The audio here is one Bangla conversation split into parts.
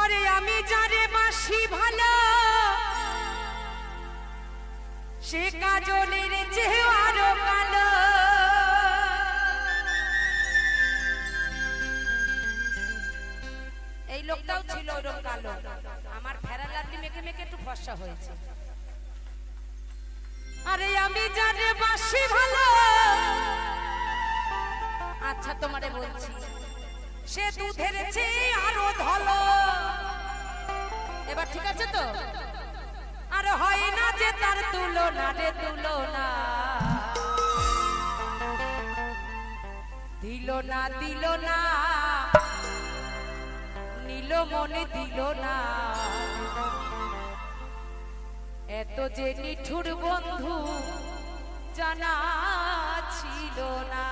আরে আমি যারে বাসি ভালো সে কাজলের চেয়ে আরো কালো। এই লোকটাও ছিল ওরকম কালো, আমার ফেরা লাভলি মেখে মেখে একটু ফর্সা হয়েছে। আরে আমি যারে বাসি ভালো, আচ্ছা তোমারে বলছি, সে দুধের চেয়ে আরো ধলো। এবার ঠিক আছে তো? আর হয় না যে তার তুলনা রে তুলনা, দিল না দিল না, নীল মনে দিল না। এত যে নিঠুর বন্ধু জানা ছিল না।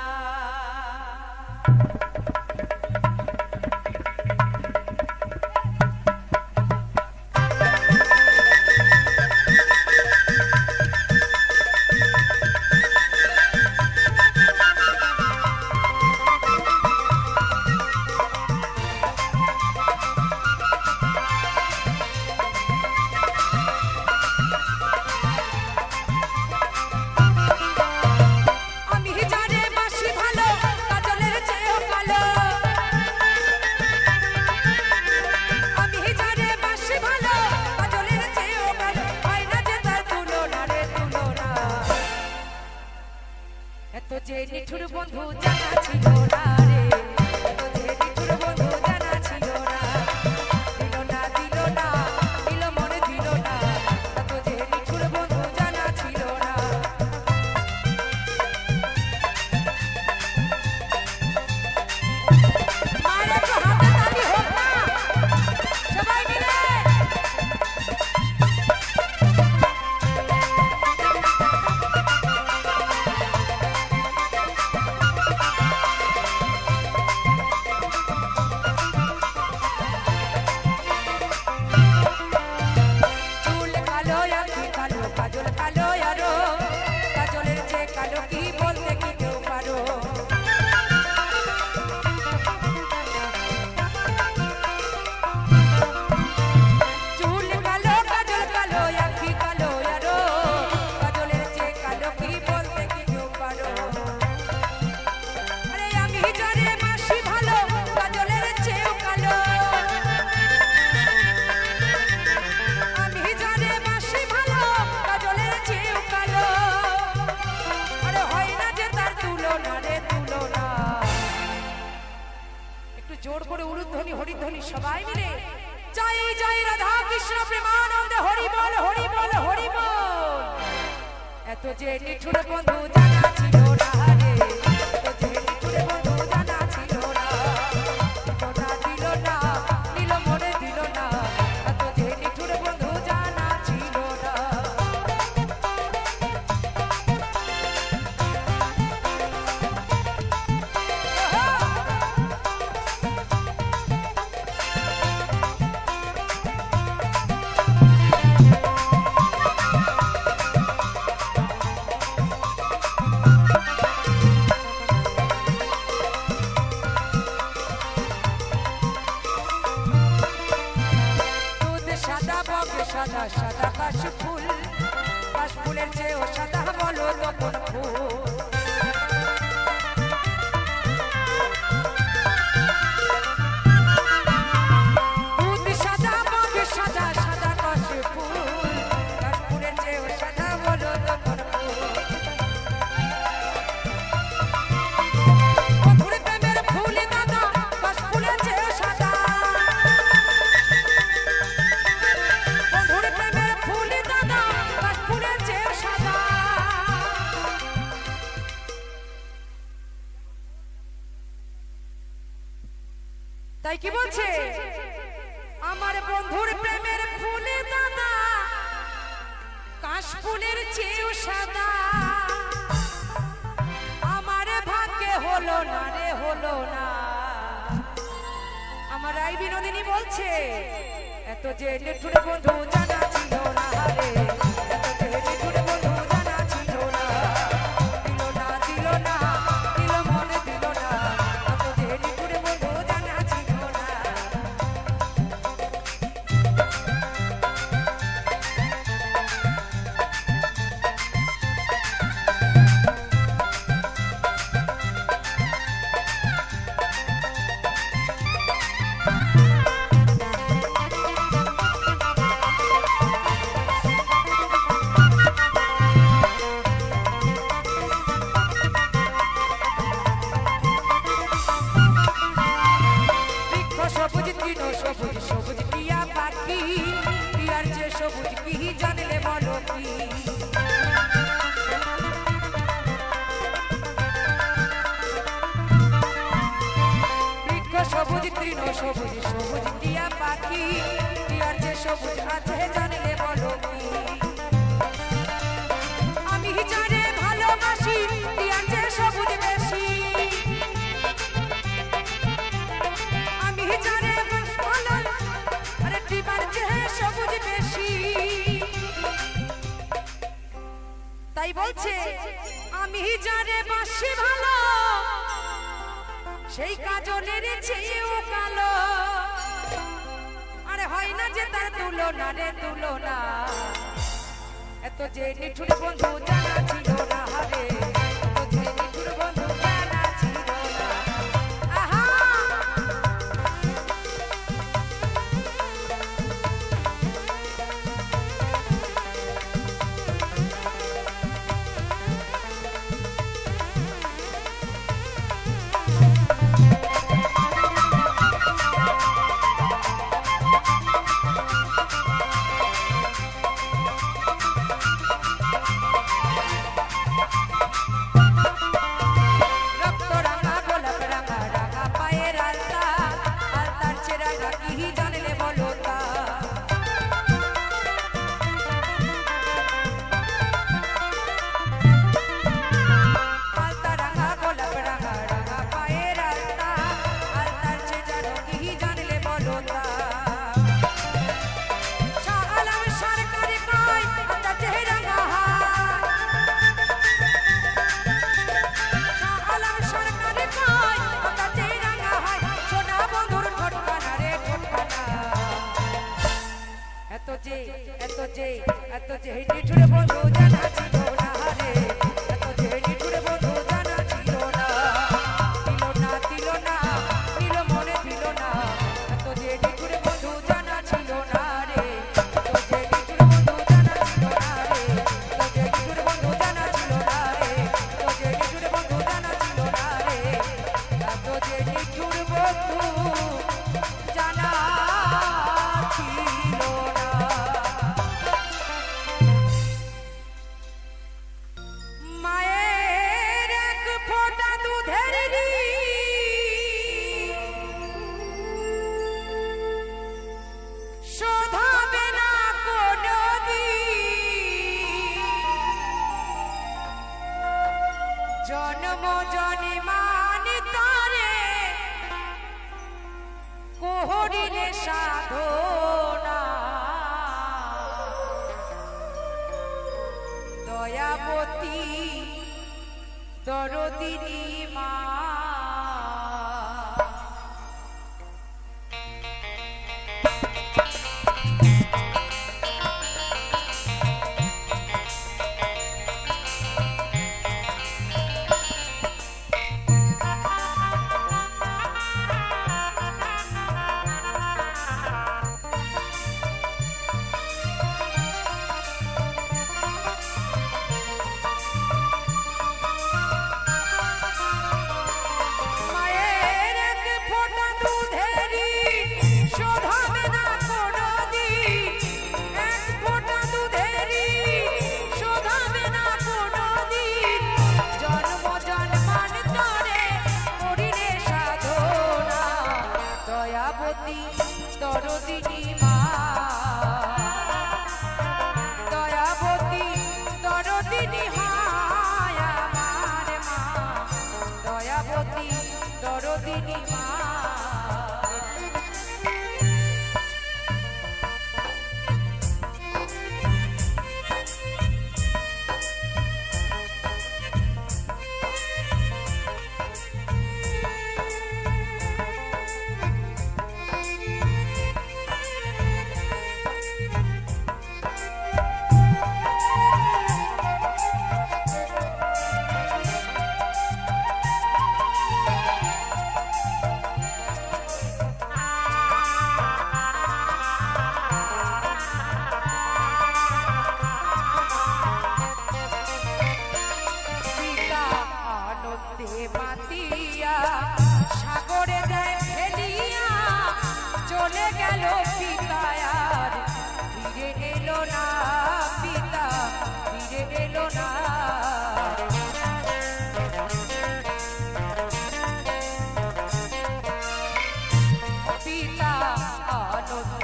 যে নিঠুর বন্ধু জানা ছিল না রে, যে নিঠুর বন্ধু জানা ছিল না, দিল না দিল না, দিল মনে দিল না, যে নিঠুর বন্ধু জানা ছিল না। মায়ের একটু হাতে তালি হোক না সবাই মিলে। জোর করে উলুধ্বনি হরিধ্বনি সবাই মিলে জয় জয় রাধা কৃষ্ণ প্রেমানন্দে হরি বল হরি বল হরি বল। এত যে নিঠুর বন্ধু জানা ছিল না রে, এত যে নিঠুর বন্ধু জানা ছিল না, দিল না দিল মনে দিল না, এত যে নিঠুর বন্ধু জানা ছিল না। সাদা সাদা কাশফুল, কাশফুলের চেয়েও সাদা বলো তপন ফুল। দুধ সাদা বক সাদা সাদা কাশফুল, কাশফুলের চেয়েও সাদা বলো তপন ফুল। বন্ধুর প্রেমের ফুল দাদা কাশফুলের চেয়েও সাদা, তাই কি বলছে আমার বন্ধুর প্রেমের ফুলে দাদা কাশফুলের চেয়েও সাদা। আমার ভাগ্যে হলো না রে হলো না। আমার রাই বিনোদিনী বলছে এত যে নিঠুর বন্ধু জানা ছিল না রে, এত যে নিঠুর বন্ধু জানা ছিল না, দিল না দিল না, দিল মনে দিল না, এত যে নিঠুর বন্ধু জানা ছিল না। সবুজ সবুজ টিয়া পাখি টিয়ার যে সবুজ কি জানলে বলো কি বৃক্ষ সবুজ তৃণ সবুজ সবুজ টিয়া পাখি টিয়ার যে সবুজ আছে জানলে বলো কি আমি যারে ভালোবাসি টিয়ার যে সবুজ বেশি আমি যারে ভালো আরে টিয়ার যে সবুজ বেশি তাই বলছে আমি যারে বাসি ভালো সেই কাজলের চেয়েও কালো আরে হয় না যে তার তুলনা রে তুলনা এত যে নিঠুর বন্ধু জানা ছিল না রে এত যে নিঠুর বন্ধু জানা ছিল না আহা এত যে নিঠুর বন্ধু জানা ছিল না রে এত যে নিঠুর বন্ধু জানা ছিল না দিল না দিল মনে দিল না এত যে নিঠুর বন্ধু জানা ছিল না রে এত যে নিঠুর বন্ধু জানা ছিল না রে এত যে নিঠুর বন্ধু জানা ছিল না রে এত যে নিঠুর বন্ধু জানা ছিল না রে এত যে নিঠুর বন্ধু জানা ছিল না মায়ের এক ফোঁটা দুধের শোধাবে না কোনদিন জন্ম জনিমান তারে কোহরিলে সাধনা দয়াবতী দরদিনী মা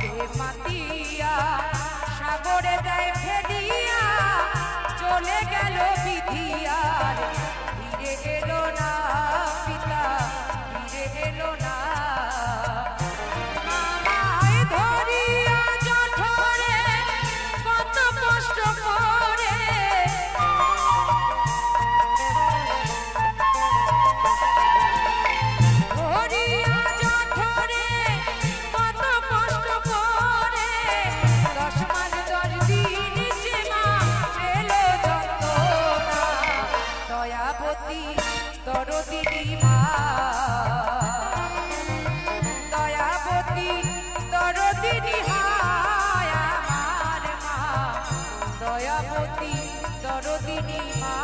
করে মাতিয়া সাগরে দেয় ফেলিয়া চলে গেল বিধিয়ার ফিরে এলো না পিতা ফিরে এলো না মামায় ধরিয়া জঠরে কত কষ্ট করে ধরিয়া জঠরে কত কষ্ট করে 10 মাস 10 দিন সীমা পেলো যন্ত্রণা দয়াবতী দরদিনী মা দয়াবতী দরদিনী হায় আমার মা দয়াবতী দরদিনী মা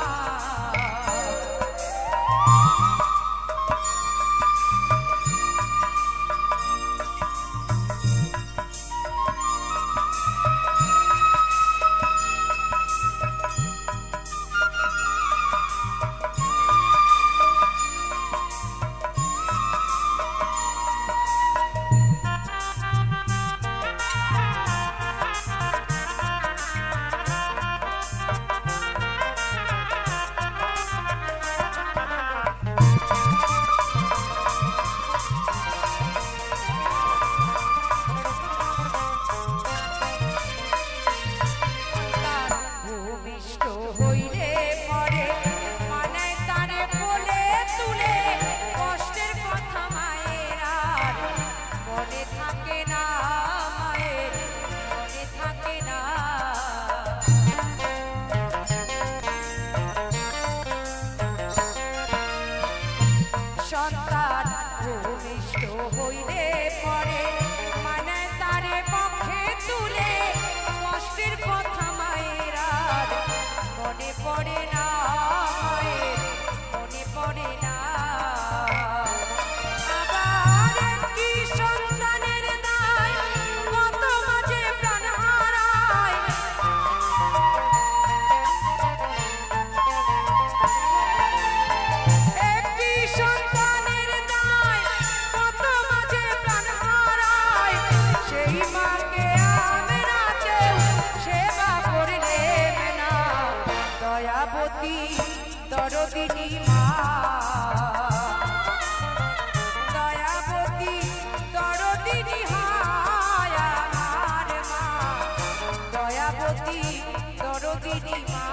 সন্তান ভূমিষ্ঠ হইলে পরে মানে তারে পক্ষে তুলে কষ্টের কথা মায়ের আর মনে পড়ে না মায়ের মনে পড়ে না আবার একটি সন্তানের দায় কত মাঝে প্রাণ হারায় একটি সন্তানের দায় কত মাঝে প্রাণ হারায় সেই মাকে আমরা কেউ সেবা করলেম না দয়াবতী দরদিনী মা দয়াবতী দরদিনী হায় আমার মা দয়াবতী দরদিনী মা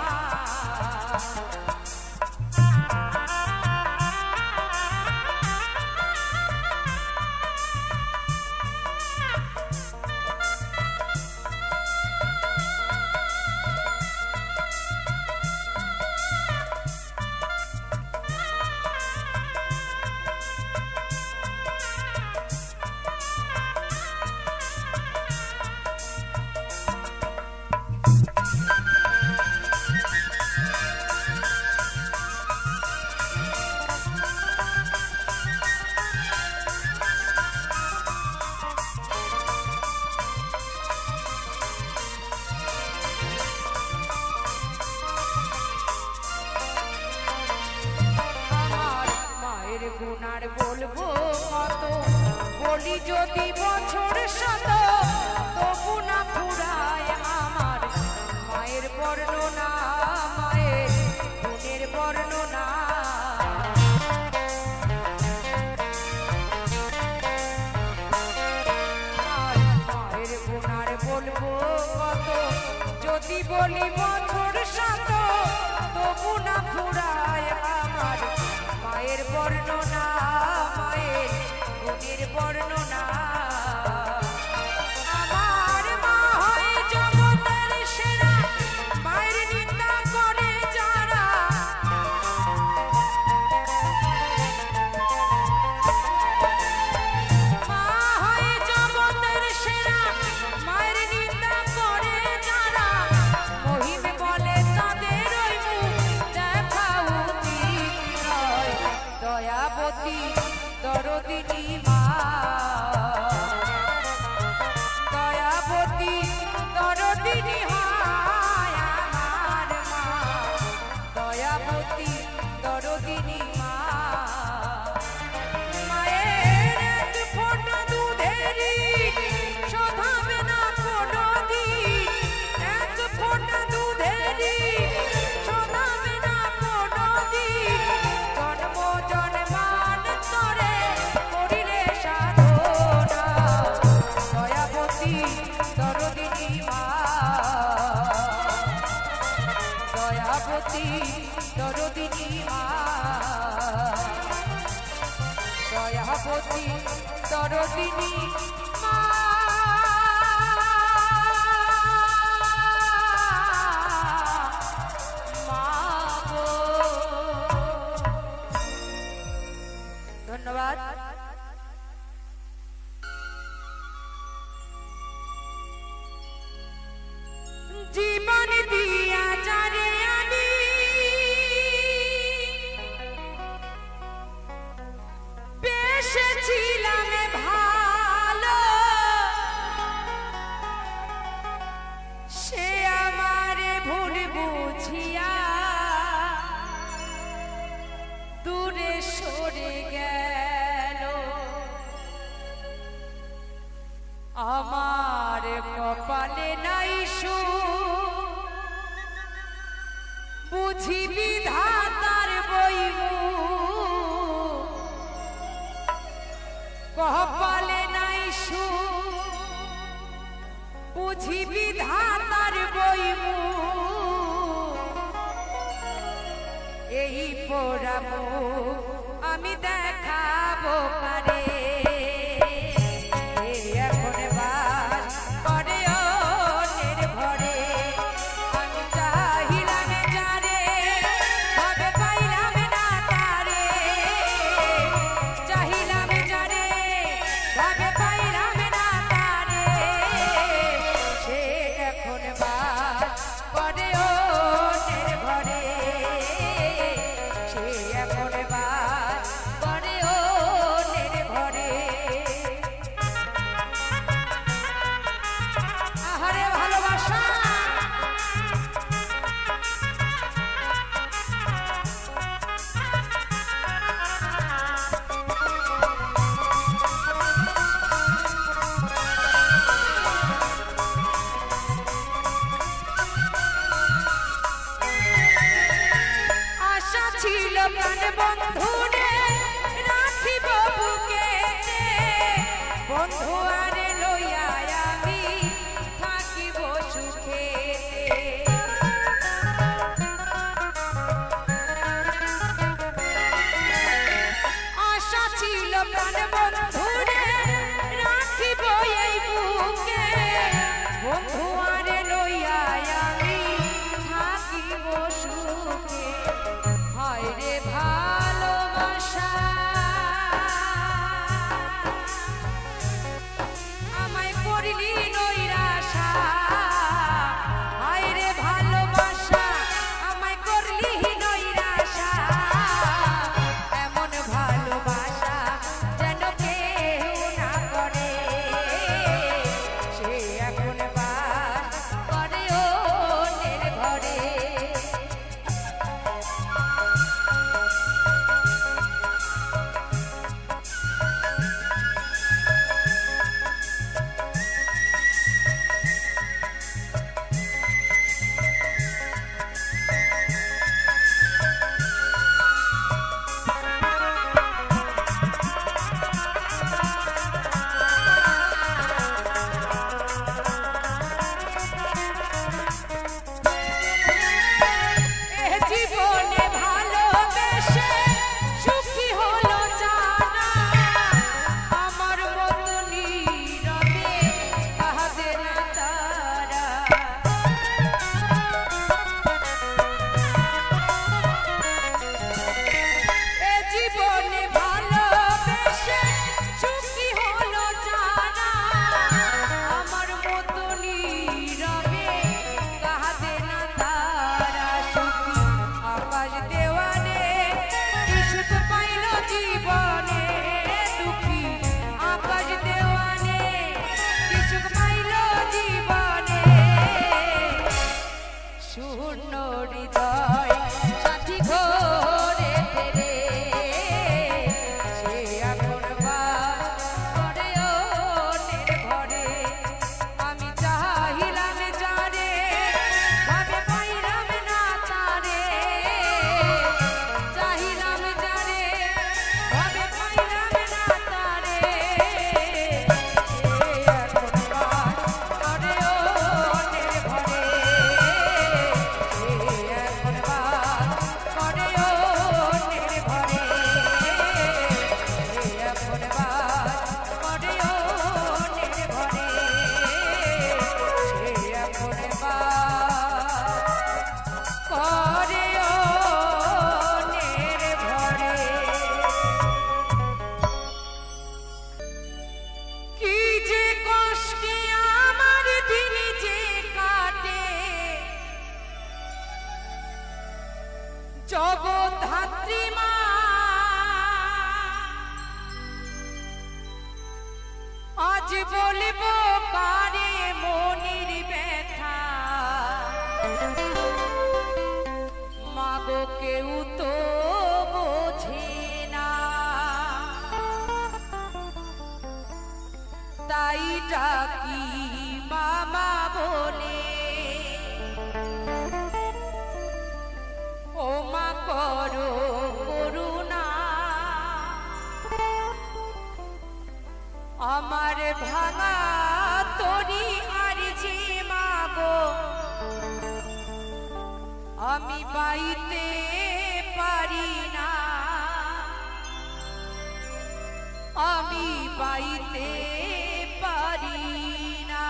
গুনার বলবো কত বলি যদি বছর শত তবু না ফুরায় আমার মায়ের বর্ণনা মায়ের গুণের বর্ণনা মায়ের গুনার বলবো কত যদি বলি বছর শত তবু না ফুরায় আমার মায়ের বর্ণনা মায়ের গুণের বর্ণনা আমার মা হয় জগতের সেরা মায়ের নিন্দা করে যারা মা হয় জগতের সেরা মায়ের নিন্দা করে যারা মহিম বলে তাদের ওই মুখ দেখা উচিত নয় দয়াবতী দরদিনী মা দয়াবতী দরদিনী হায় আমার মা দয়াবতী দরদিনী মা মায়ের এক ফোঁটা দুধেরই শোধা দরদিনী মা দয়াবতী দরদিনী মা দয়াবতী দরদিনী মা ধন্যবাদ। জীবন দিয়া যারে আনি বেসেছিলাম ভালো সে আমারে ভুল বুঝিয়া দূরে সরে গেল আমার কপালে নাই বুঝি বিধাতার বইমুখ কপালে নাই বুঝি বিধাতার বইমুখ এই পোড়ামো আমি দেখাবো কারে এখন বাস করে অন্যের ঘরে আমি চাহিলাম যারে ভাবে পাইলাম না তারে চাহিলাম যারে ভাবে পাইলাম না তারে সে এখন বাস করে অন্যের ঘরে সে এখন বাস করে আমি বাইতে পারি না, আমি বাইতে পারি না।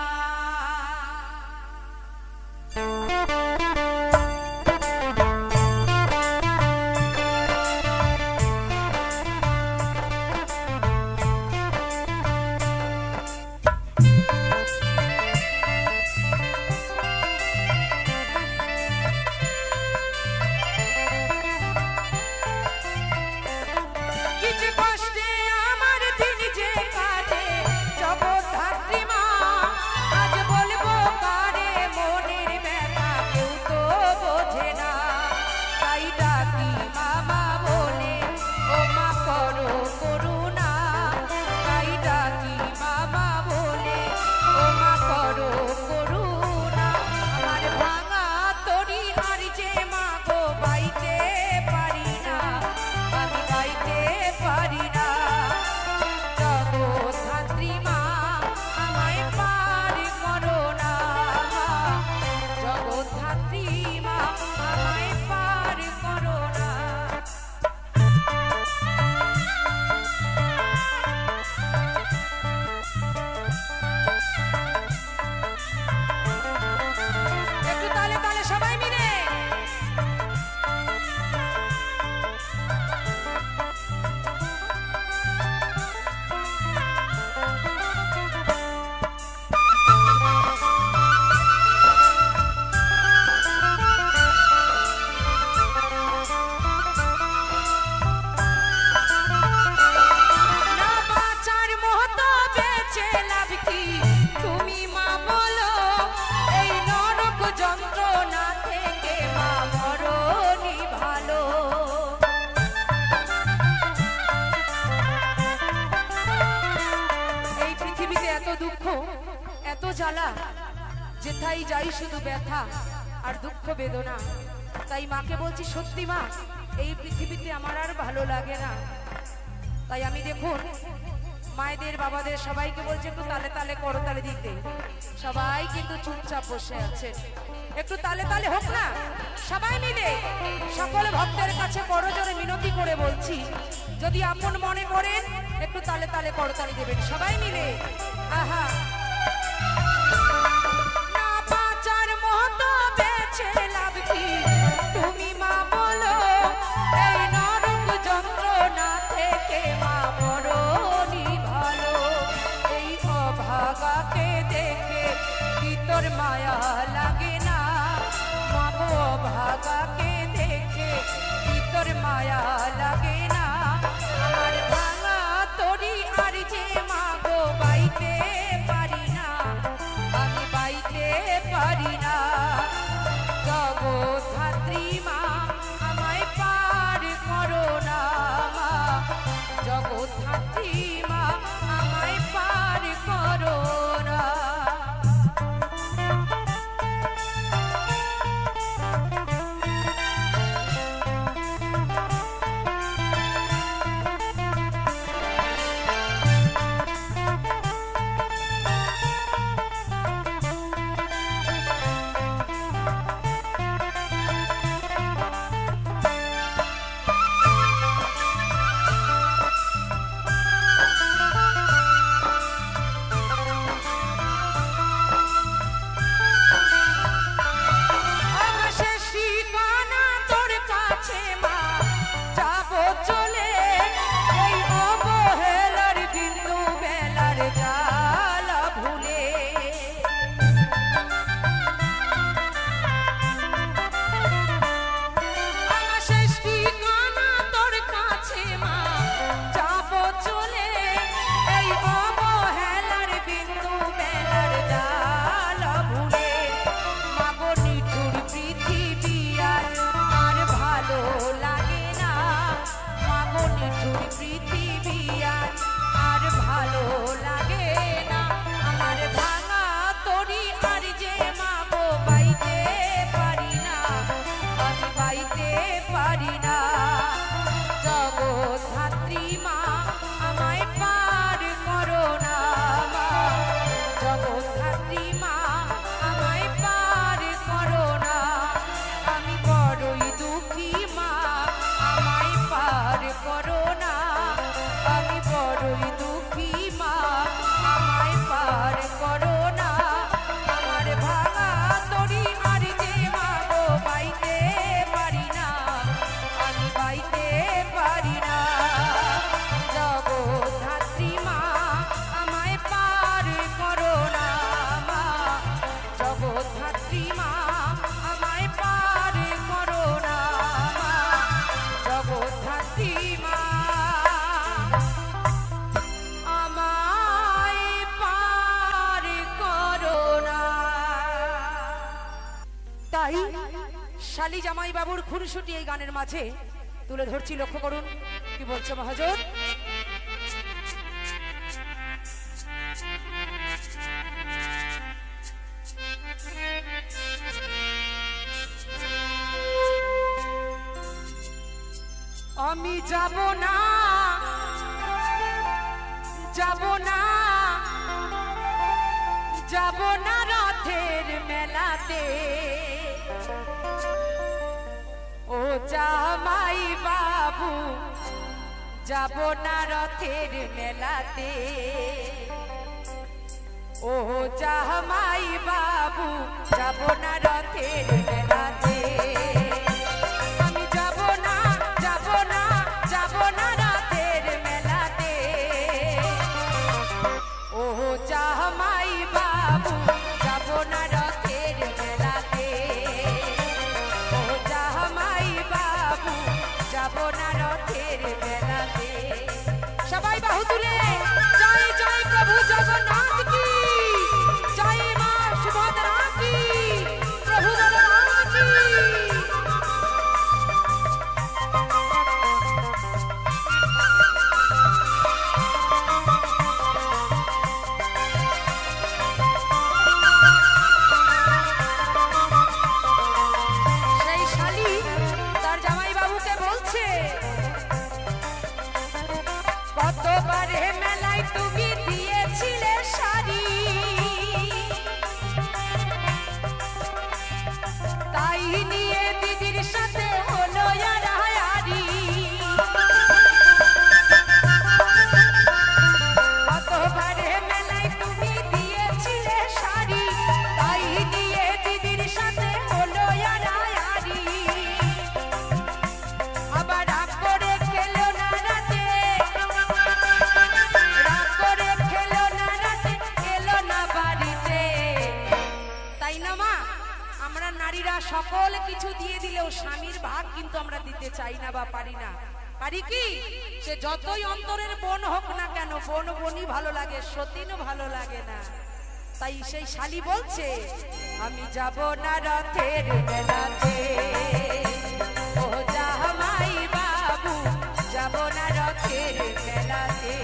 এত জ্বালা, যেথাই যাই শুধু ব্যথা আর দুঃখ বেদনা। তাই মাকে বলছি, সত্যি মা, এই পৃথিবীতে আমার আর ভালো লাগে না। তাই আমি দেখুন মায়েদের বাবাদের সবাইকে বলছি একটু তালে তালে করতালে দিতে। সবাই কিন্তু চুপচাপ বসে আছে, একটু তালে তালে হোক না সবাই মিলে। সকল ভক্তের কাছে করজোরে মিনতি করে বলছি, যদি আপন মনে করেন একটু তালে তালে করতালি দেবেন সবাই মিলে। আহা, না বাঁচার মতো বেঁচে লাভ কি, তুমি মা বলো, এই নরক যন্ত্রণা থেকে মা বড়নি ভালো। এই অভাগাকে দেখে কি তোর মায়া লাগে না, মা গো অভাগাকে দেখে কি তোর মায়া লাগে না। আমার ভাঙা তরি আর যে মা গো বাইতে পারি না, আমি বাইতে পারি না। জগদ্ধাত্রী মা আমায় পার করো না, মা জগদ্ধাত্রী মা আমায় পার করো না। তাই শালি জামাই বাবুর খুনসুটি এই গানের মাঝে তুলে ধরছি, লক্ষ্য করুন কি বলছে মহাজন। আমি যাব না, যাব না, যাব না রথের মেলাতে, ও জামাই বাবু যাব না রথের মেলাতে, ও জামাই বাবু যাব না রথের মেলাতে, আমি যাব না, যাব না, যাব না রথের মেলাতে, ও জামাই বাবু যাব না রথের মেলাতে, ও জামাই বাবু যাব না রথের মেলাতে। সবাই বাহু তুলে জয় জয় প্রভু জগন্নাথ কি, জয় মা সুভদ্রা কি, প্রভু বলরাম কি। সেই শালী তার জামাই বাবুকে বলছে, কতবারে মেলায় তুমি দিয়েছিলে শাড়ি, তাই নিয়ে দিদির সাথে হলো আড়াআড়ি, কতবারে মেলায় তুমি দিয়েছিলে শাড়ি, তাই নিয়ে দিদির সাথে হলো আড়াআড়ি, আবার রাগ করে খেলো না রাতে, রাগ করে খেলো না রাতে, এলো না বাড়িতে। তাই না মা, আমরা নারীরা সকল কিছু দিয়ে দিলেও স্বামীর ভাগ কিন্তু আমরা দিতে চাই না বা পারি না। পারি কি? সে যতই অন্তরের বোন হোক না কেন, বোন বোনই ভালো লাগে, সতীনও ভালো লাগে না। তাই সেই শালী বলছে, আমি যাব না রথের মেলাতে, ও জামাই বাবু যাব না রথের মেলাতে।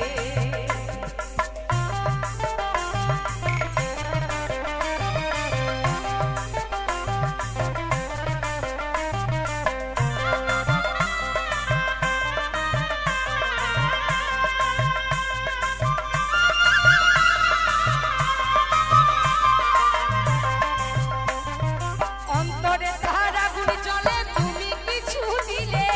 অন্তরে ধারা গুলি চলে তুমি কিছু দিলে,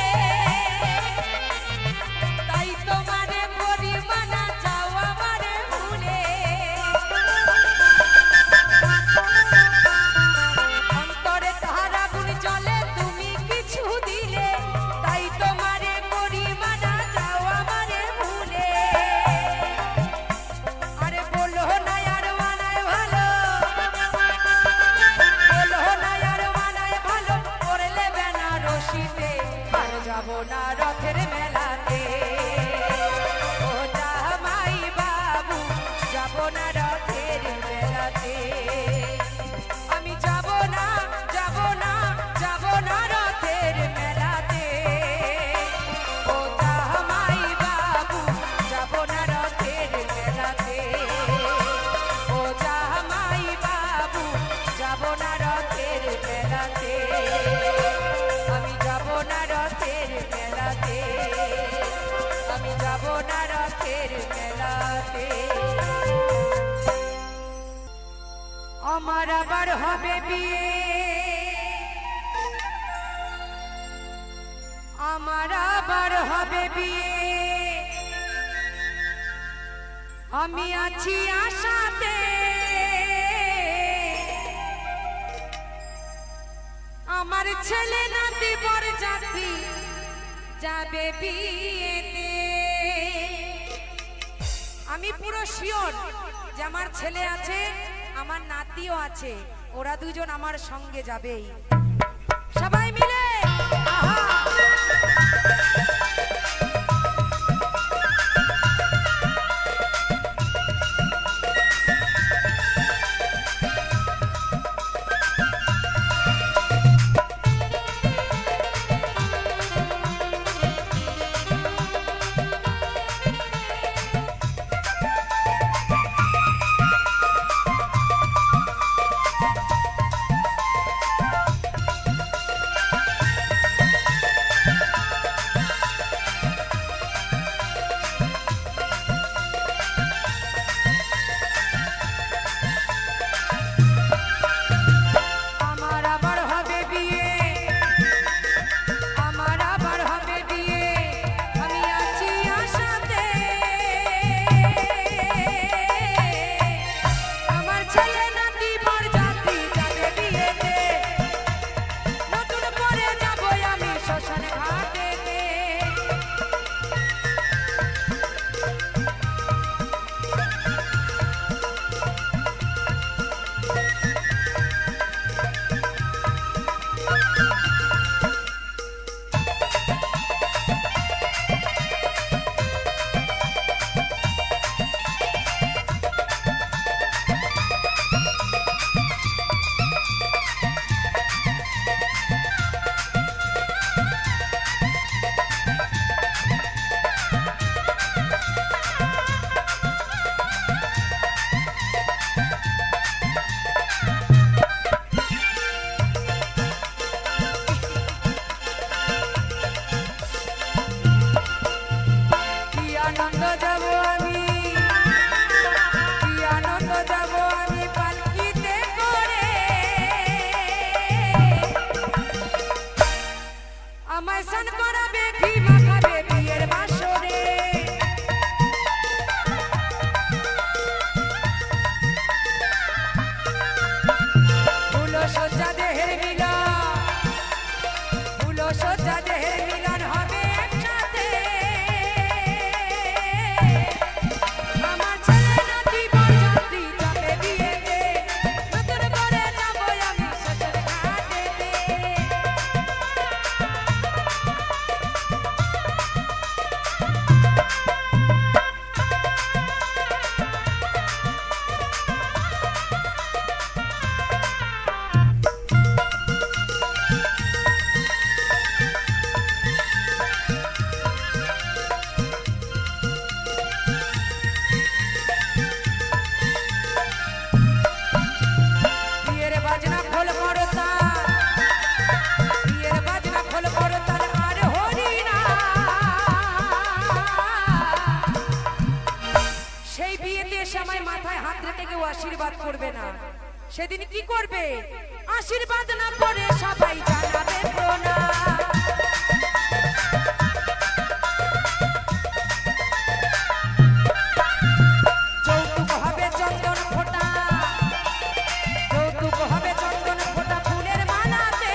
তাই তোমারে পরিমানা চাও আমারে ভুলে, অন্তরে ধারা গুলি চলে তুমি কিছু দিলে, তাই তোমারে পরিমানা চাও আমারে ভুলে, আরে বলো না আর মানায় ভালো, বলো না আর মানায় ভালো, করলে বেনারসিতে, আর যাব না রথের মেলাতে, ও জামাই বাবু যাব না রথের মেলাতে, আমি যাব না, যাব না, যাব না রথের মেলাতে, ও জামাই বাবু যাব না রথের মেলাতে, ও জামাই বাবু যাব না রথের মেলাতে, আমি যাব না রথের মেলাতে, আমি যাব না রথের মেলাতে। আমার আবার হবে বিয়ে, আমার আবার হবে বিয়ে, আমি আছি আশাতে, আমার ছেলে নাতি বরযাত্রী যাবে বিয়েতে। আমি পুরো শিওর যে আমার ছেলে আছে, আমার নাতিও আছে, ওরা দুজন আমার সঙ্গে যাবেই। সবাই মিলে আহা সেদিন কি করবে? আশীর্বাদ না করে সবাই জানাবে প্রণাম। যৌতুক হবে চন্দন ফোঁটা, যৌতুক হবে চন্দন ফোঁটা ফুলের মালাতে।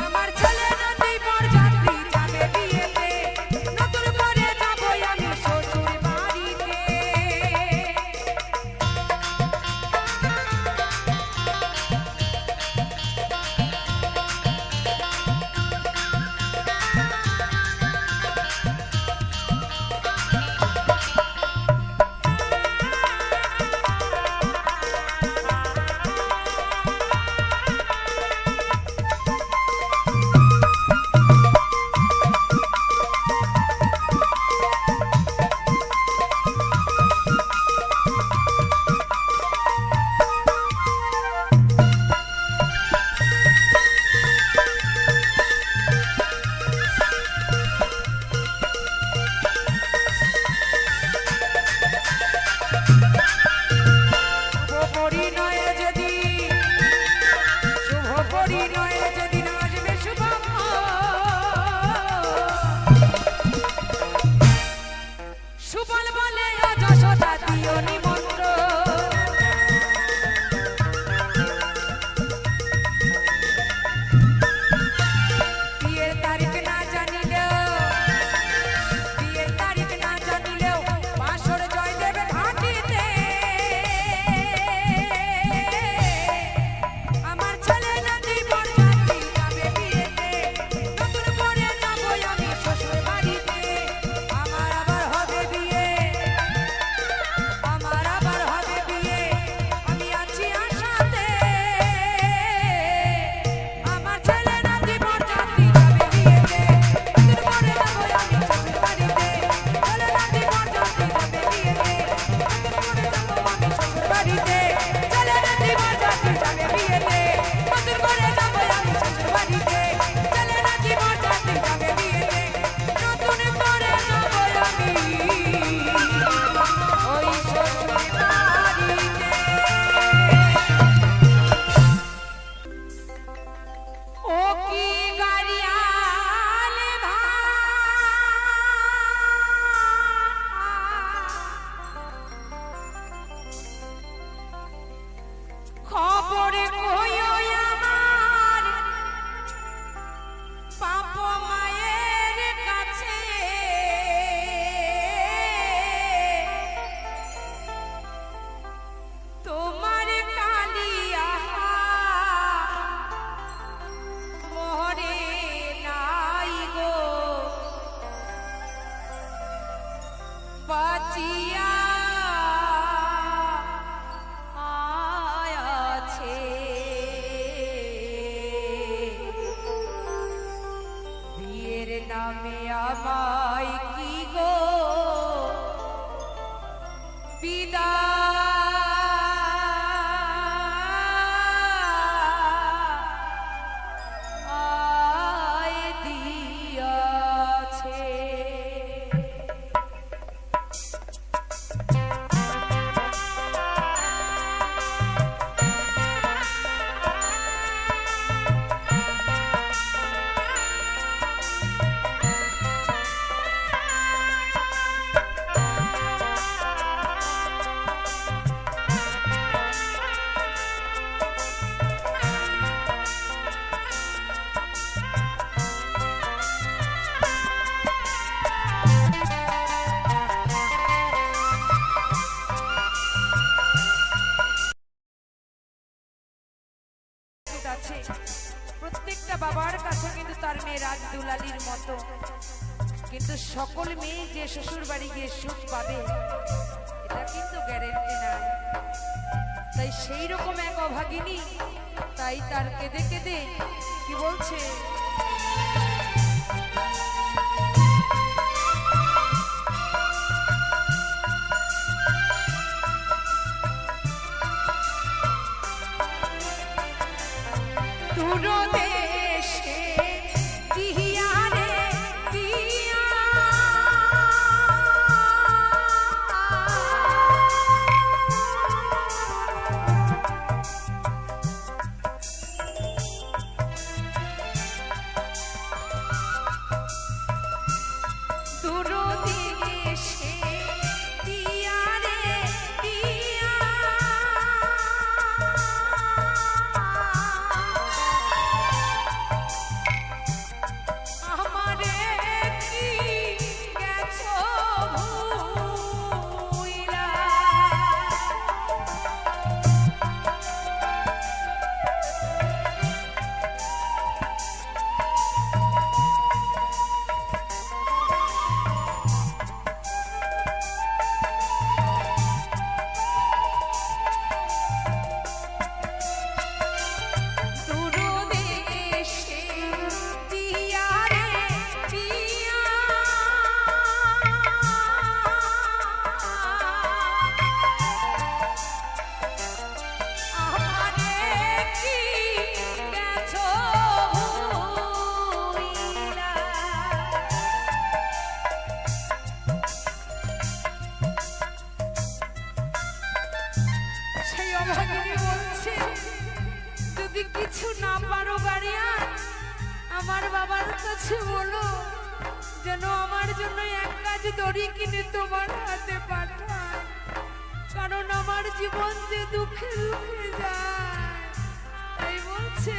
আমার ছেলে নাতি বরযাত্রী যাবে বিয়েতে, নতুন করে যাবো আমি শ্বশুর বাড়িতে। নামে আমায় কি গো বিদায় দিয়াছে। প্রত্যেকটা বাবার কাছে কিন্তু তার মেয়ে রাজদুলালির মতো, কিন্তু সকল মেয়ে যে শ্বশুর বাড়ি গিয়ে সুখ পাবে এটা কিন্তু গ্যারেন্টি নাই। তাই সেই রকম এক অভাগিনী, তাই তার কেঁদে কেঁদে কি বলছে, দেশে দিয়া রে দিয়া অভাগিনী বলছে যদি কিছু না পারো গাড়িয়ান আমার বাবার কাছে বলো যেন আমার জন্য এক কাজ দড়ি কিনে তোমার হাতে পাঠায়, কারণ আমার জীবন যে দুঃখে দুঃখে যায়। তাই বলছে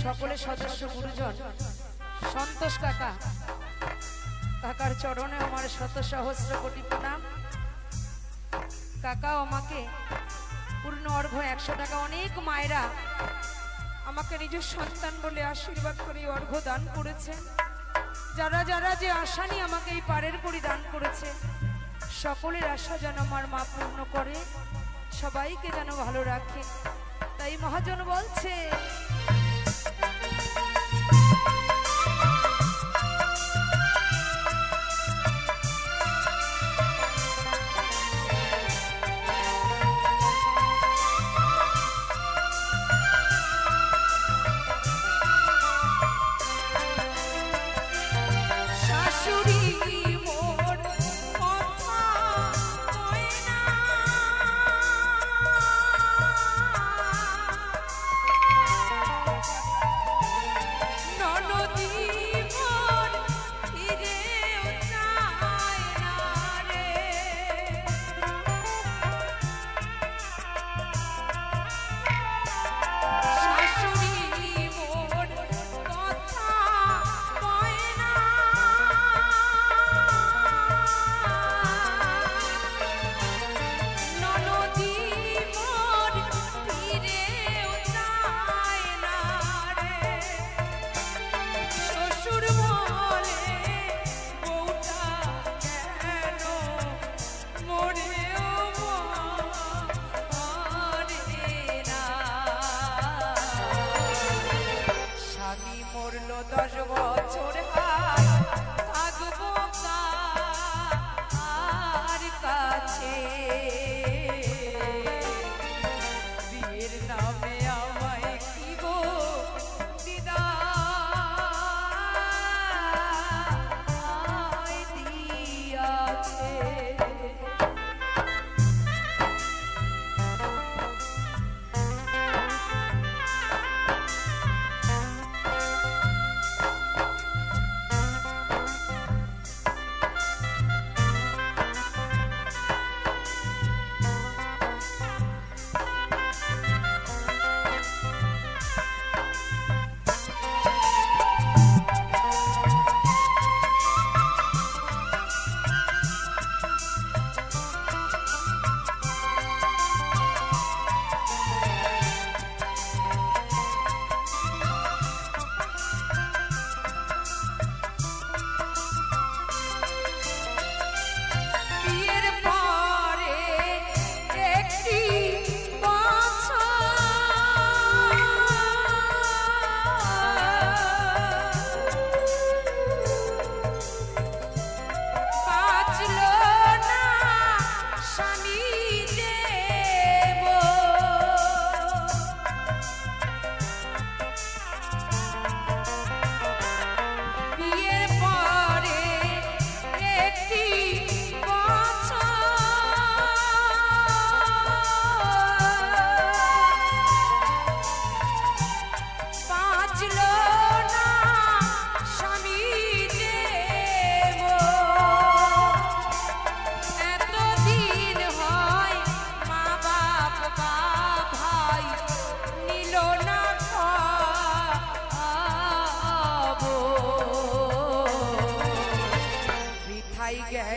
সকলের সদস্য গুরুজন সন্তোষ কাকা, কাকার চরণে আমার শত সহস্র কোটি প্রণাম। কাকাও আমাকে পূর্ণ অর্ঘ্য 100 টাকা, অনেক মায়েরা আমাকে নিজের সন্তান বলে আশীর্বাদ করে অর্ঘ্য দান করেছে। যারা যারা যে আশা নিয়ে আমাকে এই পারের করি দান করেছে, সকলের আশা যেন আমার মা পূর্ণ করে, সবাইকে যেন ভালো রাখে। তাই মহাজন বলছে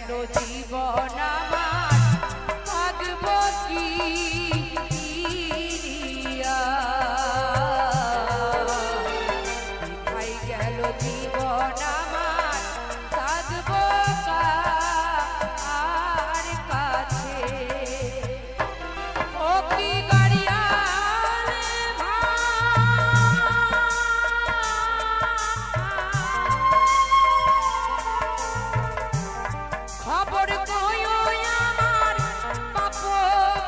গেল জীবন আমার থাকবো কি কোথায় গেল জীবন আমার থাকবো কার কাছে ও কি খবর কইও আমার বাপ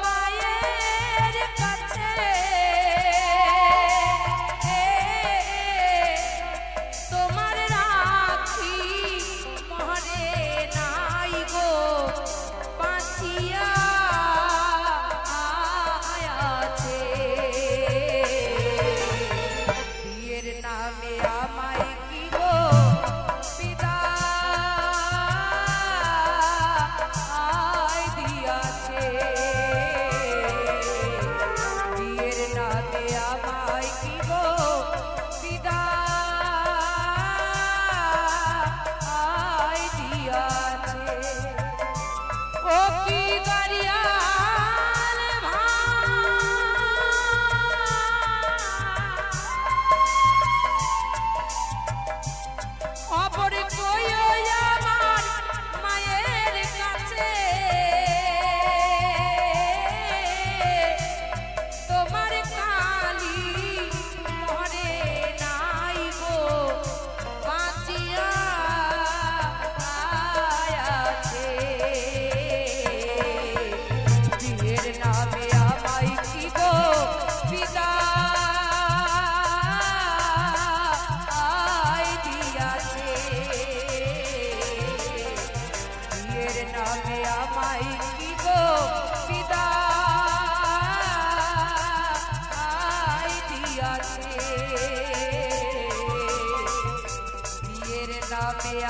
মায়ের কাছে তোমার রাখি মরে নাই গো বাঁচিয়া আছে বিয়ের নামে আমায় কি গো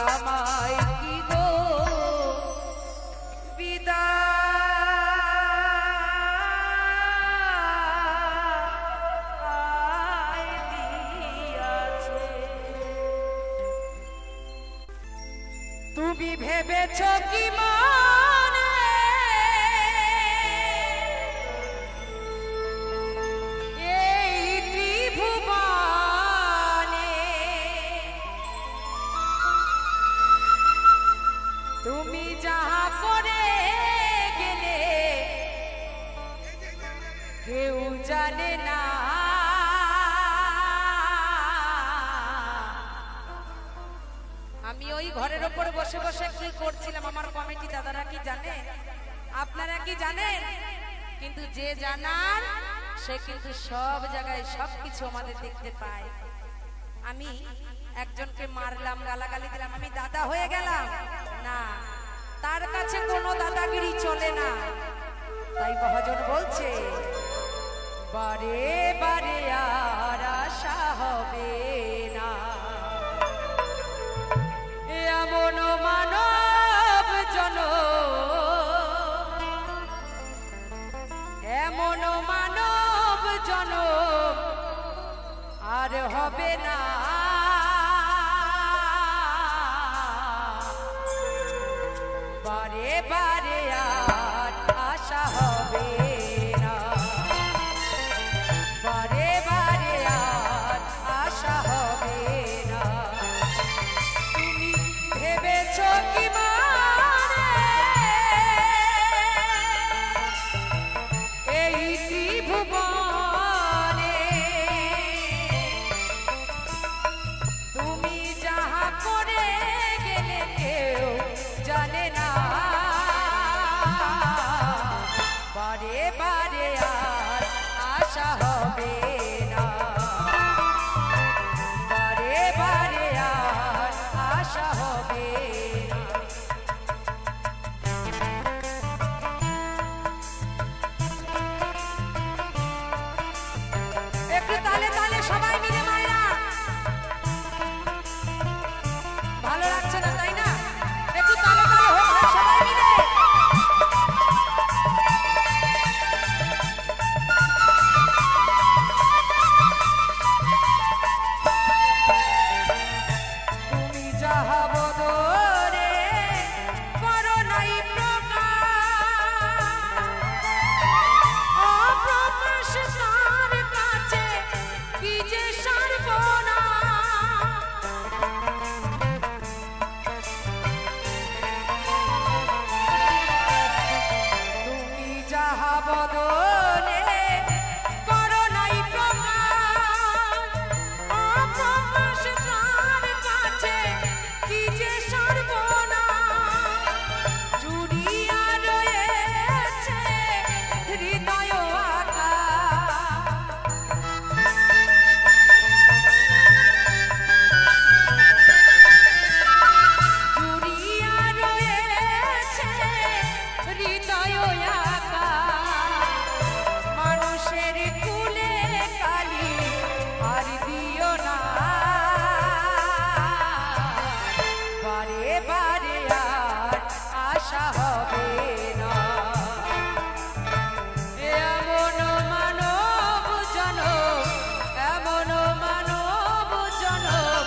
আমায় কি গো বিদায় দিয়াছে তুমি ভেবেছ কি মানে এই ত্রিভুবনে তুমি যাহা করে গেলে কেউ জানে না আমি ওই ঘরের উপর বসে বসে কি করছিলাম আমার কমিটি দাদারা কি জানে আপনারা কি জানেন কিন্তু যে জানার সে কিন্তু সব জায়গায় সবকিছু আমাদের দেখতে পায় আমি একজনকে মারলাম গালাগালি দিলাম আমি দাদা হয়ে গেলাম না তার কাছে কোনো দাদাগিরি চলে না তাই মহাজন বলছে বারে বারে আর আশা হবে না এমন মানব জনম এমন মানব জনম আর হবে না বারে বারে আর আশা হবে না বারে বারে আর আশা হবে না তুমি ভেবেছ কি মানে এই ত্রিভুবনে তুমি যাহা করে গেলে কেউ জানে না বারে আশা হবে না। এমন মানব জনম, এমন মানব জনম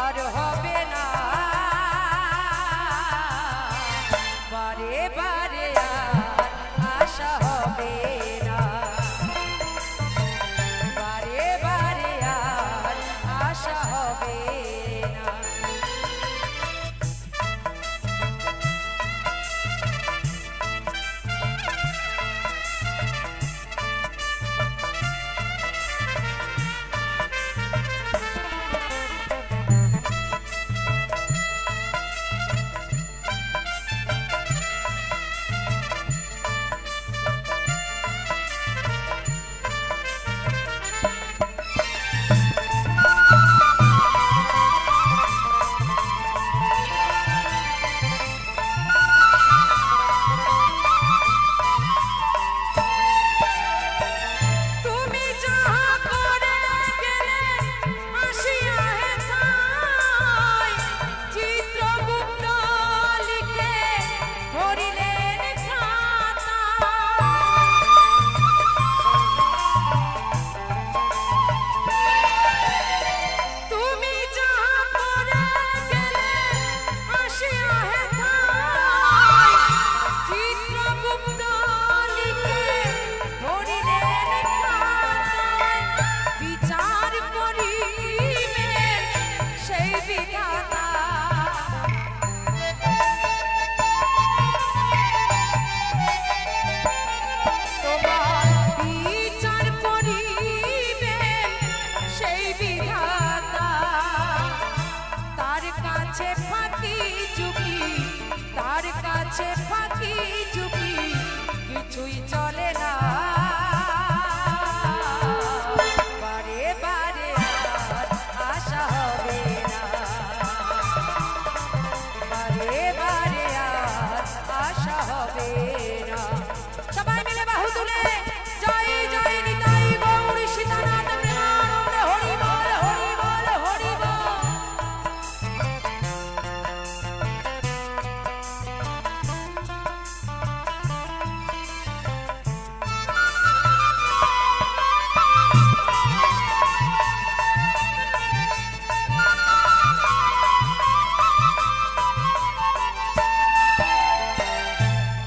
আর হবে না। বারে বারে আর আশা হবে না, বারে বারে আর আশা হবে না। কিছুই চলে না, বারে বারে আর আশা হবে না, বারে বারে আর আশা হবে না। সবাই মিলে বাহু তুলে জয় জয় নিতাই গৌর সীতানাথ প্রেমানন্দে হরি বল হরি বল হরি বল।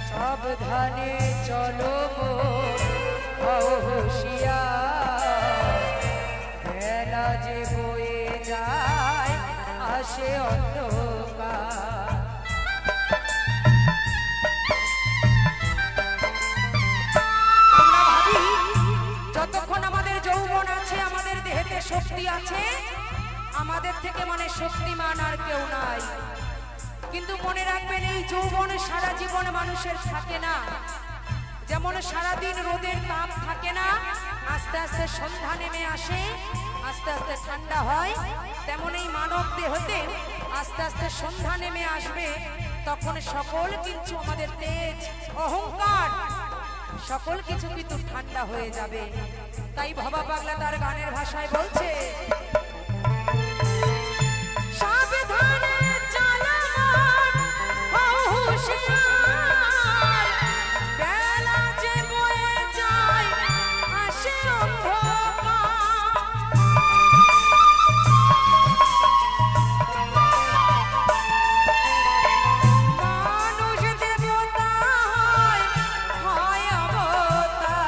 সাবধানে চলো হুঁশিয়ার, বেলা যে বয়ে যায় আসে অন্ধকার। আমরা ভাবি যতক্ষণ আমাদের যৌবন আছে, আমাদের দেহেতে শক্তি আছে, আমাদের থেকে মানে শক্তিমান আর কেউ নাই। কিন্তু মনে রাখবেন এই যৌবন সারা জীবন মানুষের থাকে না। যেমন সারাদিন রোদের তাপ থাকে না, আস্তে আস্তে সন্ধ্যা নেমে আসে, আস্তে আস্তে ঠান্ডা হয়, তেমন এই মানব দেহতে আস্তে আস্তে সন্ধ্যা নেমে আসবে, তখন সকল কিছু আমাদের তেজ অহংকার সকল কিছু কিন্তু ঠান্ডা হয়ে যাবে। তাই ভবা পাগলা তার গানের ভাষায় বলছে, সাবধানে চালা হুঁশিয়ার, বেলা যে বয়ে যায় আসে মানুষ দেবতা হয় অবতার।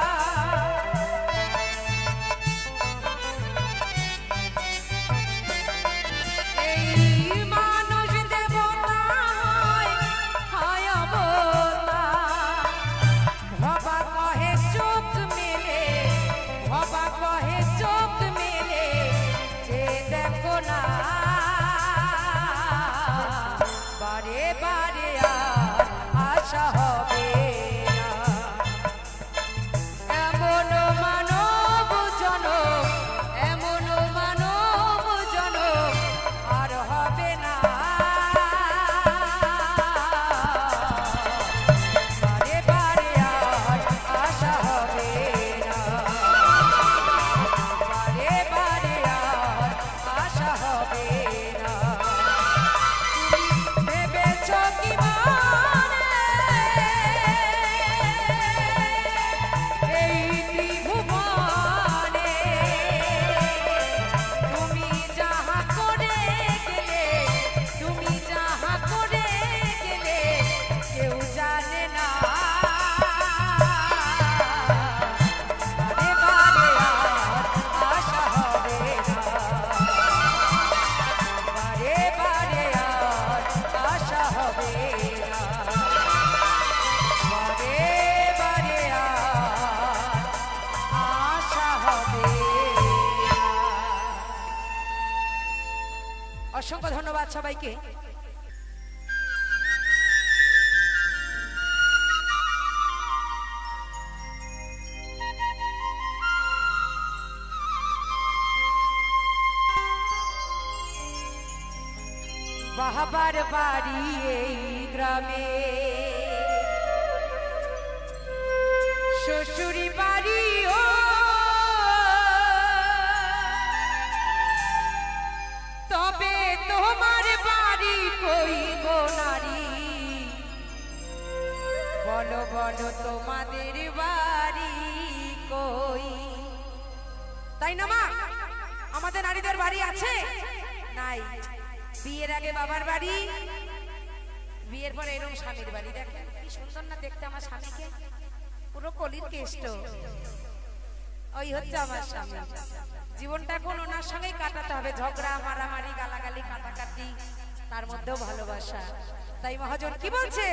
সবাইকে। বাবার বাড়ি এই গ্রামে, শ্বশুরি বাড়ি ও, তবে তোমার বাড়ি কই গো নারী, বলো বলো তোমাদের বাড়ি কই? তাই না মা? আমাদের নারীদের বাড়ি আছে নাই? বিয়ের আগে বাবার বাড়ি, বিয়ের পরে এরকম স্বামীর বাড়ি। দেখেন কি সুন্দর না দেখতে আমার স্বামীকে, পুরো কলির কেষ্ট। ওই হচ্ছে আমার স্বামী। জীবনটা এখন ওনার সঙ্গেই কাটাতে হবে, ঝগড়া মারামারি গালাগালি কাটাকাটি, তার মধ্যেও ভালোবাসা। তাই মহাজন কি বলছে?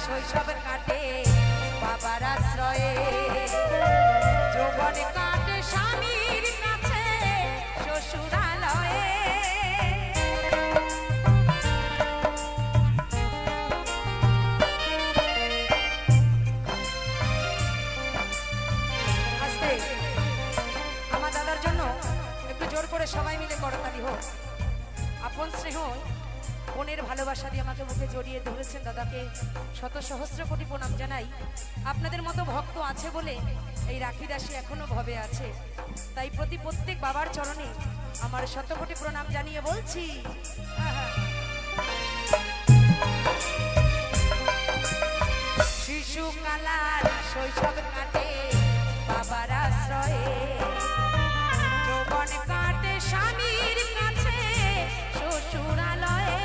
শৈশব কাটে বাবার আশ্রয়ে, যৌবন কাটে স্বামীর কাছে শ্বশুরালয়ে। আস্তে আমার দাদার জন্য একটু জোর করে সবাই মিলে করতালি হোক। আপন স্নেহ বোনের ভালোবাসা দিয়ে আমাকে মুখে জড়িয়ে ধরেছেন, দাদাকে শত সহস্র কোটি প্রণাম জানাই। আপনাদের মতো ভক্ত আছে বলে এই রাখি দাসী এখনো ভবে আছে, তাই প্রত্যেক বাবার চরণে আমার শত কোটি প্রণাম জানিয়ে বলছি, শিশুকালার শৈশব কাটে বাবার আশ্রয়ে, যৌবন কাটে স্বামীর কাছে শ্বশুরালয়ে।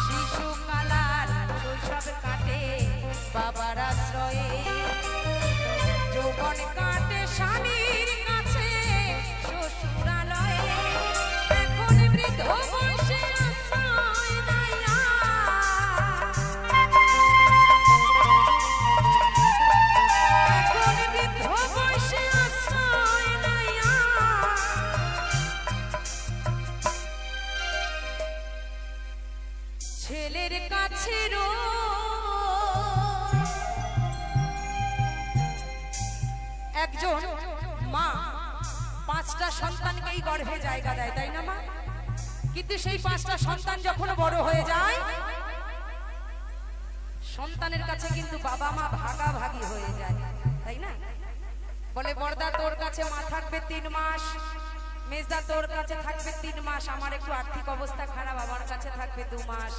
শিশুকালার শৈশব কাটে বাবার আশ্রয়ে, যৌবন কাটে স্বামীর কাছে শ্বশুরালয়ে। এখন বৃদ্ধ বয়সে আশ্রয় নাইয়া, এখন বৃদ্ধ বয়সে আশ্রয় নাইয়া, ছেলের কাছে একজন মা 5টা সন্তানকেই গর্ভে জায়গা দেয়, তাই না মা? কিন্তু সেই 5টা সন্তান যখন বড় হয়ে যায়, সন্তানের কাছে কিন্তু বাবা মা ভাগাভাগি হয়ে যায়, তাই না? বলে বড়দা তোর কাছে মা থাকবে 3 মাস, মেজদা তোর কাছে থাকবে 3 মাস, আমার একটু আর্থিক অবস্থা খারাপ, আমার কাছে থাকবে 2 মাস।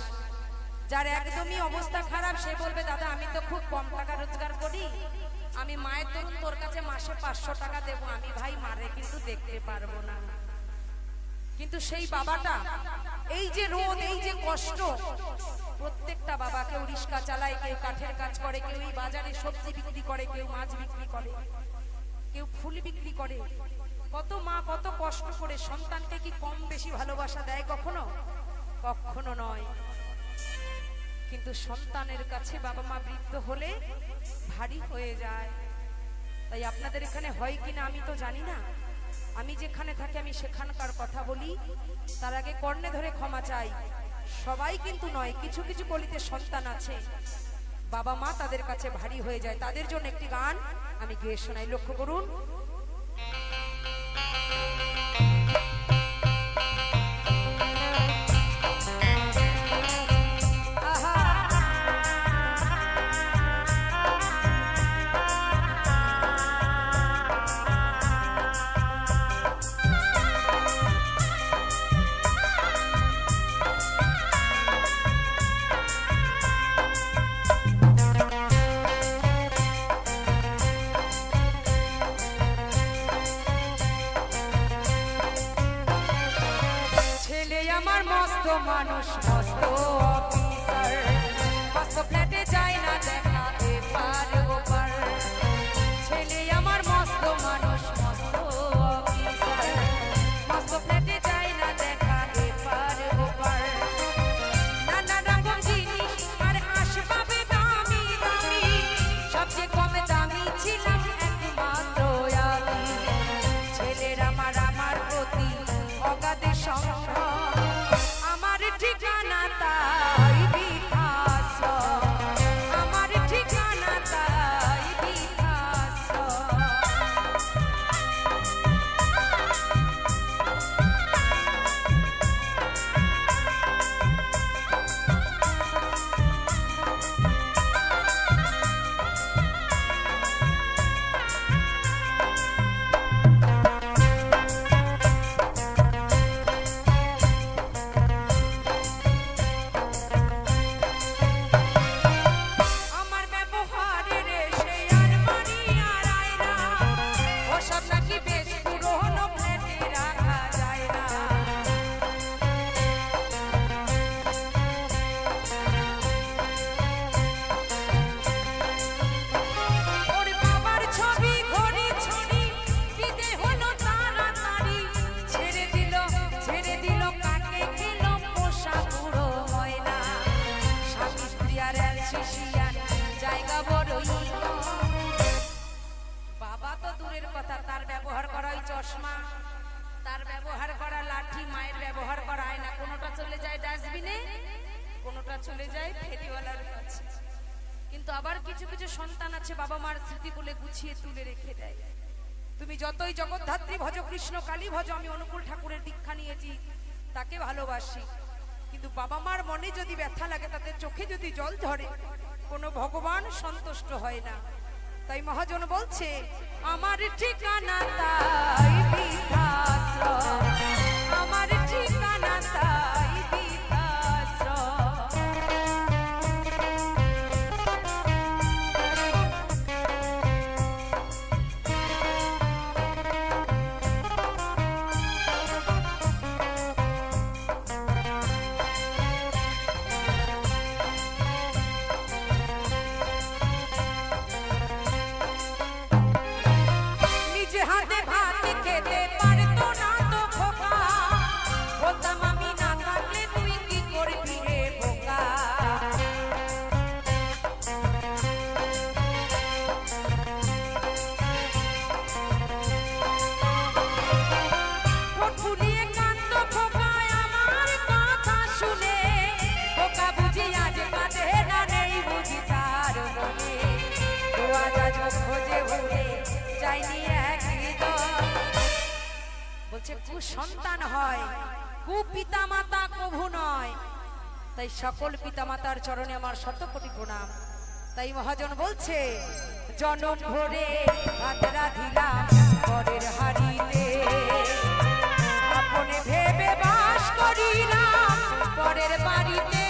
যার একদমই অবস্থা খারাপ সে বলবে দাদা আমি তো খুব কম টাকা রোজগার করি, আমি মায়ের তরুণ তোর কাছে মাসে 500 টাকা দেব, আমি ভাই মারে কিন্তু দেখতে পারবো না। কিন্তু সেই বাবাটা এই যে রোদ, এই যে কষ্ট, প্রত্যেকটা বাবা কেউ রিক্সা চালায়, কেউ কাঠের কাজ করে, কেউ এই বাজারে সবজি বিক্রি করে, কেউ মাছ বিক্রি করে, কেউ ফুল বিক্রি করে। কত মা কত কষ্ট করে সন্তানকে কি কম বেশি ভালোবাসা দেয় কখনো? কখনো নয়। কিন্তু সন্তানের কাছে বাবা মা বৃদ্ধ হলে ভারী হয়ে যায়। তাই আপনাদের এখানে হয় কিনা আমি তো জানি না, আমি যেখানে থাকি আমি সেখানকার কথা বলি। তার আগে কর্ণে ধরে ক্ষমা চাই, সবাই কিন্তু নয়, কিছু কিছু গলিতে সন্তান আছে বাবা মা তাদের কাছে ভারী হয়ে যায়। তাদের জন্য একটি গান আমি গেয়ে শোনাই, লক্ষ্য করুন। মানুষ মস্ত অফিসার, মস্ত ফ্ল্যাটে যায় না দেখা এপার ওপার। ছেলে আমার মস্ত মানুষ মস্ত অফিসার, মস্ত ফ্ল্যাটে যায় না দেখা এপার ওপার। নানা রকম জিনিস আর আসবাবে দামি দামি, সবচেয়ে কম দামি ছিলাম একমাত্র আমি। ছেলের আমার প্রতি অগাধে সংগ্রহ, ঠিকানা তাই বিধাশ্রম, আমার ঠিকানা তাই বিধাশ্রম। বাবা তো দূরের কথা, তার ব্যবহার করা ওই চশমা, তার ব্যবহার করা লাঠি, মায়ের ব্যবহার করা আয়না, কোনোটা চলে যায় ডাস্টবিনে, কোনোটা চলে যায় ফেরিওয়ালার কাছে। কিন্তু আবার কিছু কিছু সন্তান আছে বাবা মার স্মৃতি বলে গুছিয়ে তুলে রেখে দেয়। তুমি যতই জগদ্ধাত্রী ভজ, কৃষ্ণ কালী ভজ, আমি অনুকূল ঠাকুরের দীক্ষা নিয়েছি, তাকে ভালোবাসি, কিন্তু বাবা মার মনে যদি ব্যথা লাগে, তাদের চোখে যদি জল ঝরে, কোনো ভগবান সন্তুষ্ট হয় না। তাই মহাজন বলছে, আমার ঠিকানা তাই বিধাশ্রম, আমার ঠিকানা তাই বিধাশ্রম। হাতে ভাত খেতে পারতো না তো খোকা, বলতাম আমি না থাকলে তুই কি করবি রে বোকা। ঠোঁট ফুলিয়ে কাঁদতো খোকা আমার কথা শুনে, খোকা বুঝি আজ কাঁদে না, নেই বুঝি তার মনে। আজ আজ খোঁজে উড়ে যাইনি বলছে, কুসন্তান হয়, কুপিতা মাতা কভু নয়। তাই সকল পিতা মাতার চরণে আমার শত কোটি প্রণাম। তাই মহাজন বলছে, জনম ভরে হাত রাধিলাম পরের হাড়িতে, আপনে ভেবে বাস করিলাম পরের বাড়িতে।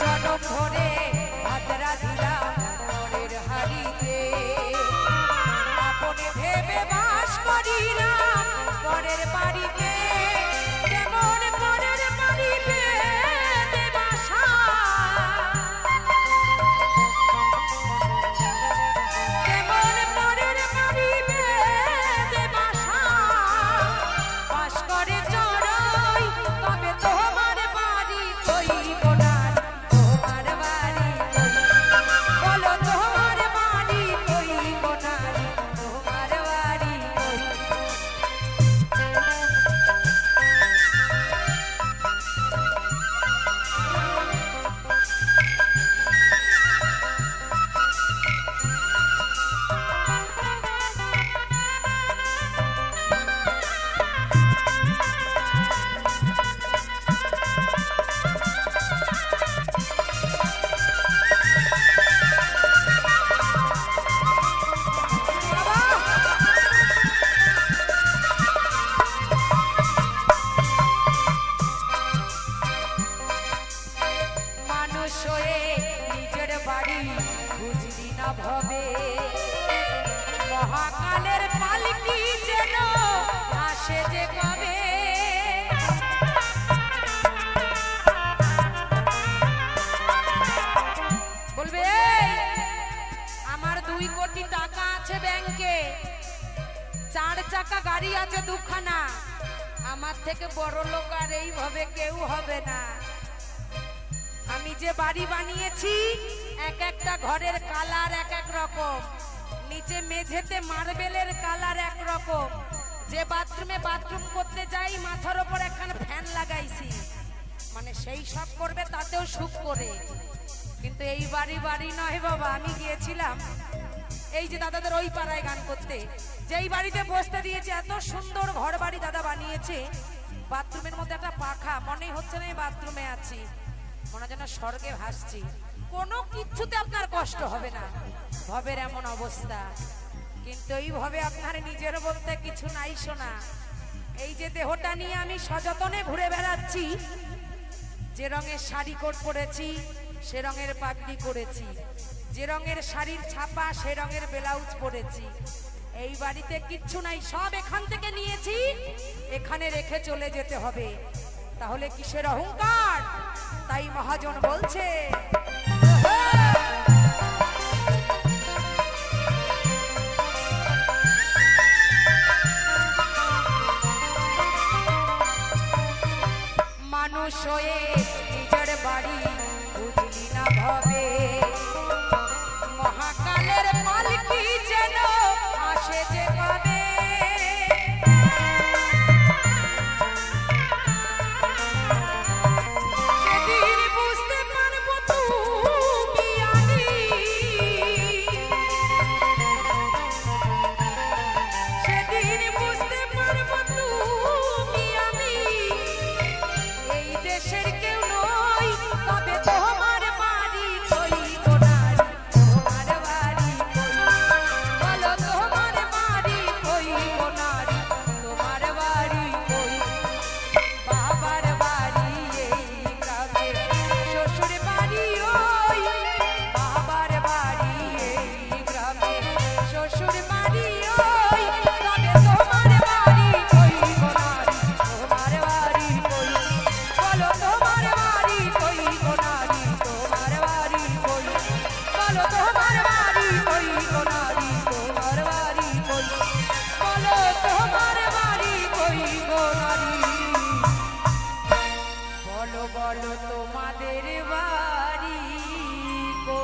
জনম ভরে হাত রাধিলাম পরের হাড়িতে, আপনে ভেবে বাস করিলাম পরের বাড়িতে। কেমন পরের বাড়িতে দেবাসা, কেমন পরের বাড়িতে দেবাসা। হয়ে নিজের বাড়ি বুঝলি না ভবে, মহাকালের পালকি যেন আসে যে কবে। বলবে আমার 2 কোটি টাকা আছে ব্যাংকে, 4 চাকা গাড়ি আছে 2খানা, আমার থেকে বড় লোক আর এইভাবে কেউ হবে না। আমি যে বাড়ি বানিয়েছি এক একটা ঘরের কালার এক এক রকম, নিচে মেঝেতে মার্বেলের কালার এক রকম, যে বাথরুমে বাথরুম করতে যাই মাথার উপর একখানা ফ্যান লাগাইছি, মানে সেই সব করবে তাতেও সুখ করে। কিন্তু এই বাড়ি বাড়ি নয় বাবা। আমি গিয়েছিলাম এই যে দাদাদের ওই পাড়ায় গান করতে, যেই বাড়িতে বসতে দিয়েছে এত সুন্দর ঘর বাড়ি দাদা বানিয়েছে, বাথরুমের মধ্যে একটা পাখা, মনেই হচ্ছে না এই বাথরুমে আছি, মনে যেন স্বর্গে ভাসছি। কোনো কিচ্ছুতে আপনার কষ্ট হবে না, ভবের এমন অবস্থা। কিন্তু এইভাবে আপনার নিজের বলতে কিছু নাই শোনা। এই যে দেহটা নিয়ে আমি সযতনে ঘুরে বেড়াচ্ছি, যে রঙের শাড়ি কোট পরেছি সে রঙের পাগড়ি করেছি, যে রঙের শাড়ির ছাপা সে রঙের ব্লাউজ পরেছি। এই বাড়িতে কিচ্ছু নাই, সব এখান থেকে নিয়েছি, এখানে রেখে চলে যেতে হবে। তাহলে কিসের অহংকার? তাই মহাজন বলছে মানুষ হয়ে নিজের বাড়ি বুঝলি না ভবে, মহাকালের পালকি যেন আসে যে কবে। সেদিন বুঝতে পারবো তুমি আমি, সেদিন বুঝতে পারবো তুমি আমি এই দেশের কেউ নই, তবে তোমার বাড়ি কই কোনার, তোমার বাড়ি কই, বলো তোমার বাড়ি কই কোনার, তোমার বাড়ি কই। বাবার বাড়ি এই গ্রামে, শ্বশুর বাড়ি ওই, বাবার বাড়ি এই গ্রামে, শ্বশুর বাড়ি ওই, তবে তোমার বাড়ি কই কোনার, তোমার বাড়ি কই, বলো তোমার বাড়ি কই কোনারি, তোমার বাড়ি কই, বলো তোমার বাড়ি কই কোনারি, তোমার বাড়ি কই, বলো তোমার বাড়ি কই কোনারি, বলো বলো তোমাদের বাড়ি কই।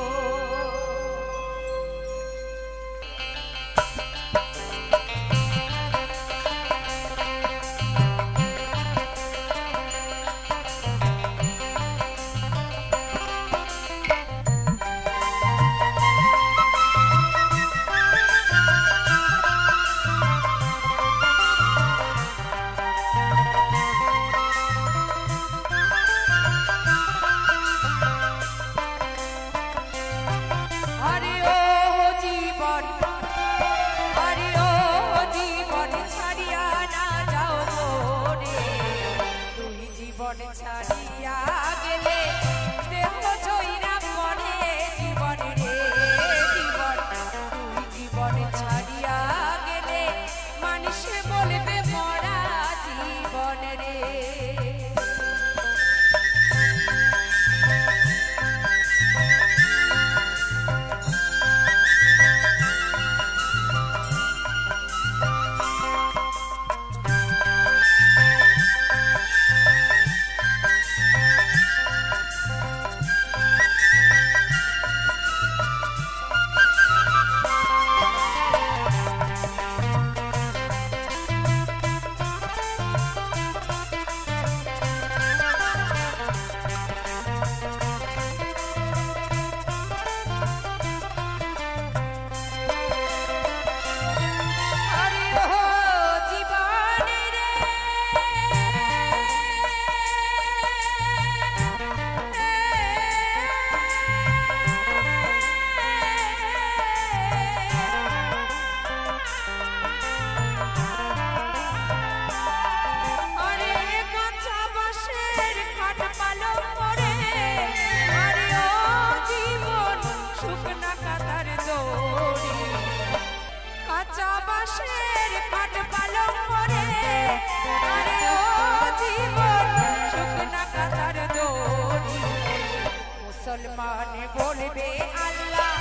মুসলমান বলবে আল্লাহ,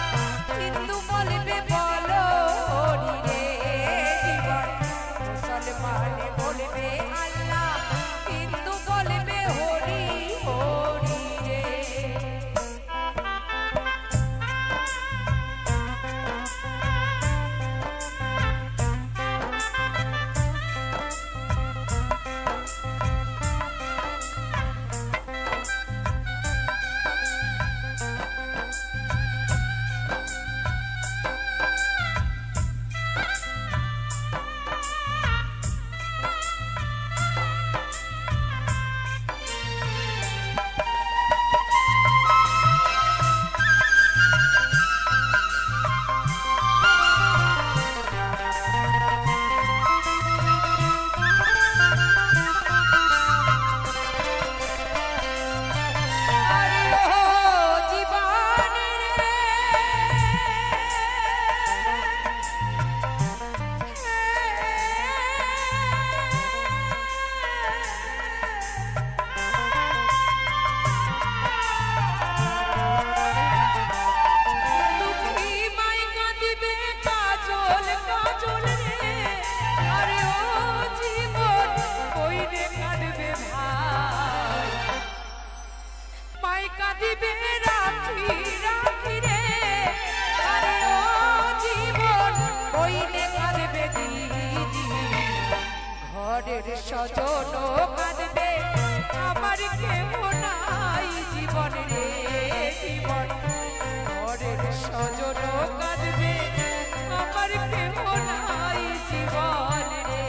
হিন্দু বলবে বলো হরি রে জীবন। মুসলমান বলবে আল্লাহ, হিন্দু বলবে হরি হরি রে। সজন কাঁদবে আমার কেহ নাই জীবন রে জীবন। ঘরের সজন কাঁদবে আমার কেহ নাই জীবন রে।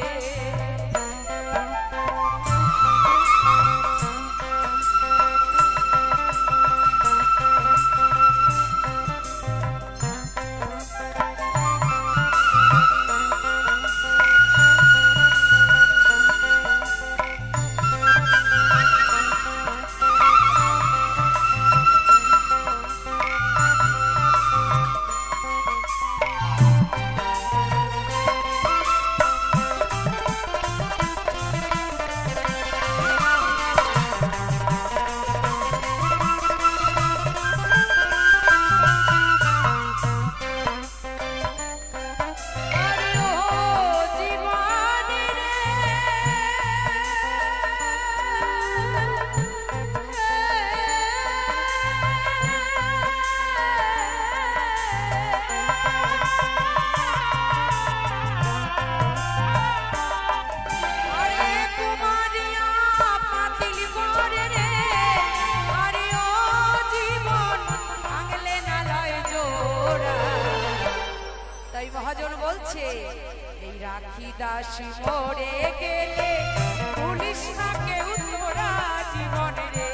মহাজন বলছে এই রাখি দাসী মরে গেলে পুলিশ না কেউ তোরা জীবন রে